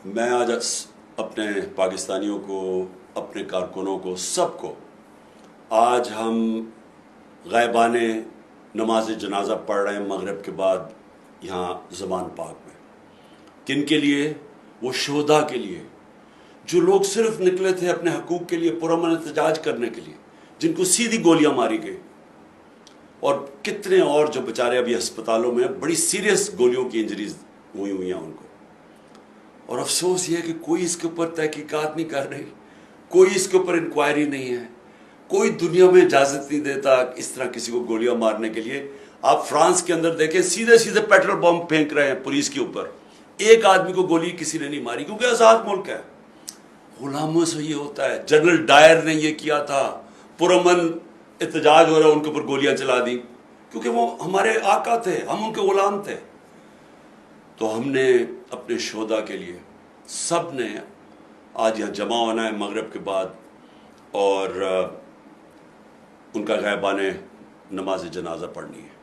میں آج اپنے پاکستانیوں کو، اپنے کارکنوں کو، سب کو، آج ہم غائبانہ نماز جنازہ پڑھ رہے ہیں مغرب کے بعد یہاں زمان پاک میں. کن کے لیے؟ وہ شہداء کے لیے، جو لوگ صرف نکلے تھے اپنے حقوق کے لیے پرامن احتجاج کرنے کے لیے، جن کو سیدھی گولیاں ماری گئی، اور کتنے اور جو بیچارے ابھی ہسپتالوں میں بڑی سیریس گولیوں کی انجریز ہوئی ہیں ان کو. اور افسوس یہ ہے کہ کوئی اس کے اوپر تحقیقات نہیں کر رہی، کوئی اس کے اوپر انکوائری نہیں ہے، کوئی دنیا میں اجازت نہیں دیتا اس طرح کسی کو گولیاں مارنے کے لیے. آپ فرانس کے اندر دیکھیں، سیدھے سیدھے پیٹرول بم پھینک رہے ہیں پولیس کے اوپر. ایک آدمی کو گولی کسی نے نہیں ماری، کیونکہ آزاد ملک ہے. غلاموں سے یہ ہوتا ہے. جنرل ڈائر نے یہ کیا تھا، پرامن احتجاج ہو رہا ہے، ان کے اوپر گولیاں چلا دی، کیونکہ وہ ہمارے آقا تھے، ہم ان کے غلام تھے. تو ہم نے اپنے شہداء کے لیے سب نے آج یہاں جمع ہونا ہے مغرب کے بعد، اور ان کا غائبانہ نماز جنازہ پڑھنی ہے.